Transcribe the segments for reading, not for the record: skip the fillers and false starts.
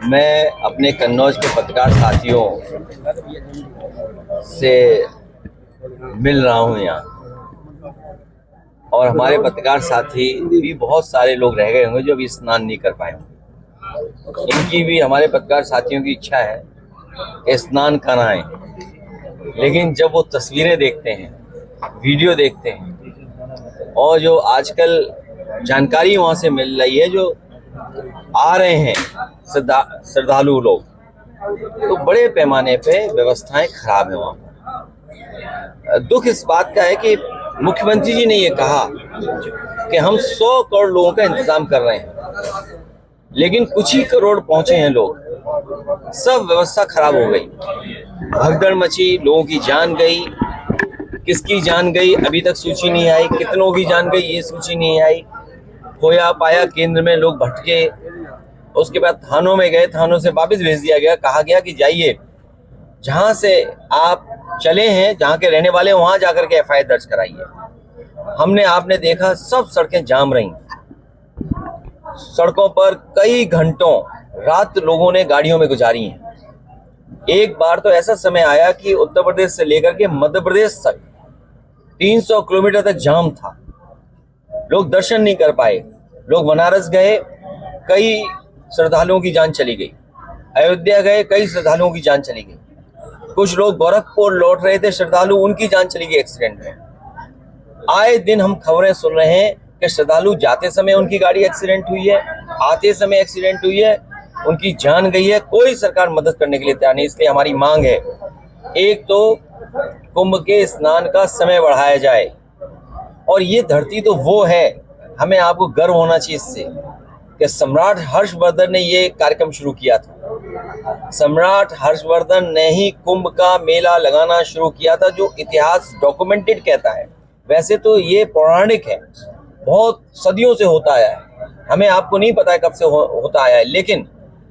मैं अपने कन्नौज के पत्रकार साथियों से मिल रहा हूं यहाँ, और हमारे पत्रकार साथी भी बहुत सारे लोग रह गए होंगे जो अभी स्नान नहीं कर पाए होंगे। इनकी भी, हमारे पत्रकार साथियों की इच्छा है कि स्नान कराएं, लेकिन जब वो तस्वीरें देखते हैं, वीडियो देखते हैं और जो आजकल जानकारी वहाँ से मिल रही है, जो आ रहे हैं श्रद्धालु लोग, तो बड़े पैमाने पे व्यवस्थाएं खराब है वहाँ पर। दुख इस बात का है कि मुख्यमंत्री जी ने ये कहा कि हम 100 करोड़ लोगों का इंतजाम कर रहे हैं, लेकिन कुछ ही करोड़ पहुंचे हैं लोग, सब व्यवस्था खराब हो गई, भगदड़ मची, लोगों की जान गई। किसकी जान गई अभी तक सूची नहीं आई, कितनों की जान गई ये सूची नहीं आई। खोया पाया केंद्र में लोग भटके, उसके बाद थानों में गए, थानों से वापस भेज दिया गया, कहा गया कि जाइए जहां से आप चले हैं, जहां के रहने वाले वहां जाकर के FIR दर्ज कराइए। हमने आपने देखा सब सड़कें जाम रही, सड़कों पर कई घंटों रात लोगों ने गाड़ियों में गुजारी हैं। एक बार तो ऐसा समय आया कि उत्तर प्रदेश से लेकर के मध्य प्रदेश तक 300 किलोमीटर तक जाम था, लोग दर्शन नहीं कर पाए। लोग बनारस गए, कई श्रद्धालुओं की जान चली गई। अयोध्या गए, कई श्रद्धालुओं की जान चली गई। कुछ लोग गोरखपुर लौट रहे थे श्रद्धालु, उनकी जान चली गई एक्सीडेंट में। आए दिन हम खबरें सुन रहे हैं कि श्रद्धालु जाते समय उनकी गाड़ी एक्सीडेंट हुई है, आते समय एक्सीडेंट हुई है, उनकी जान गई है। कोई सरकार मदद करने के लिए तैयार नहीं। इसलिए हमारी मांग है, एक तो कुंभ के स्नान का समय बढ़ाया जाए, और ये धरती तो वो है, हमें आपको गर्व होना चाहिए इससे कि सम्राट हर्षवर्धन ने ये कार्यक्रम शुरू किया था। सम्राट हर्षवर्धन ने ही कुंभ का मेला लगाना शुरू किया था, जो इतिहास डॉक्यूमेंटेड कहता है। वैसे तो ये पौराणिक है, बहुत सदियों से होता आया है, हमें आपको नहीं पता है कब से होता आया है, लेकिन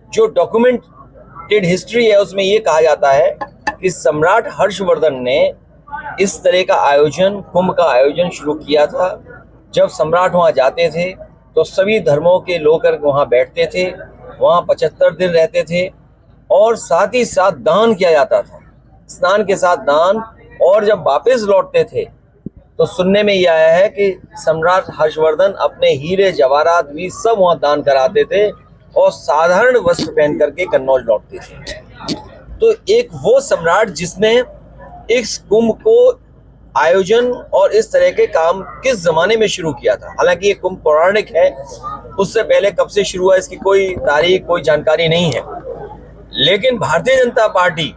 जो डॉक्यूमेंटेड हिस्ट्री है उसमें ये कहा जाता है कि सम्राट हर्षवर्धन ने इस तरह का आयोजन, कुंभ का आयोजन शुरू किया था। जब सम्राट वहाँ जाते थे तो सभी धर्मों के लोग वहाँ बैठते थे, वहाँ 75 दिन रहते थे, और साथ ही साथ दान किया जाता था, स्नान के साथ दान। और जब वापस लौटते थे तो सुनने में ये आया है कि सम्राट हर्षवर्धन अपने हीरे जवाहरात भी सब वहाँ दान कराते थे और साधारण वस्त्र पहन करके कन्नौज लौटते थे। तो एक वो सम्राट जिसने इस कुंभ को आयोजन और इस तरह के काम किस जमाने में शुरू किया था। हालांकि ये कुंभ पौराणिक है, उससे पहले कब से शुरू हुआ इसकी कोई तारीख, कोई जानकारी नहीं है, लेकिन भारतीय जनता पार्टी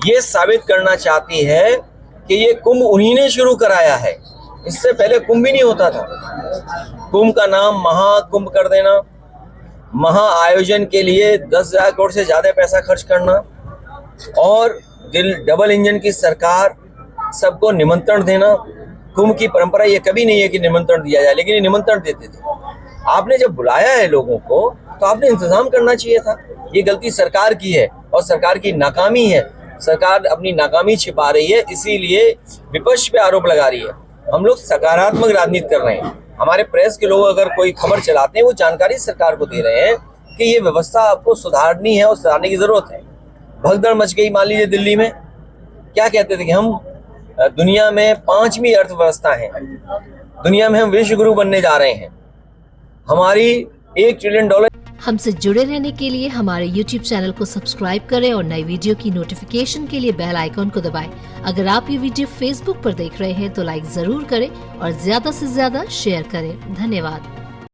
ये साबित करना चाहती है कि ये कुंभ उन्हीं ने शुरू कराया है। इससे पहले कुंभ भी नहीं होता था। कुंभ का नाम महाकुंभ कर देना, महा आयोजन के लिए 10,000 करोड़ से ज्यादा पैसा खर्च करना, और डबल इंजन की सरकार, सबको निमंत्रण देना। कुंभ की परंपरा ये कभी नहीं है कि निमंत्रण दिया जाए, लेकिन ये निमंत्रण देते थे। आपने जब बुलाया है लोगों को तो आपने इंतजाम करना चाहिए था। ये गलती सरकार की है और सरकार की नाकामी है। सरकार अपनी नाकामी छिपा रही है, इसीलिए विपक्ष पे आरोप लगा रही है। हम लोग सकारात्मक राजनीति कर रहे हैं। हमारे प्रेस के लोग अगर कोई खबर चलाते हैं, वो जानकारी सरकार को दे रहे हैं कि ये व्यवस्था आपको सुधारनी है और सुधारने की जरूरत है। भगदड़ मच गई, मान लीजिए दिल्ली में, क्या कहते थे कि हम दुनिया में 5वीं अर्थव्यवस्था है, दुनिया में हम विश्व गुरु बनने जा रहे हैं, हमारी $1 ट्रिलियन। हमसे जुड़े रहने के लिए हमारे YouTube चैनल को सब्सक्राइब करें और नई वीडियो की नोटिफिकेशन के लिए बेल आइकॉन को दबाएं। अगर आप ये वीडियो Facebook पर देख रहे हैं तो लाइक जरूर करें और ज्यादा से ज्यादा शेयर करें। धन्यवाद।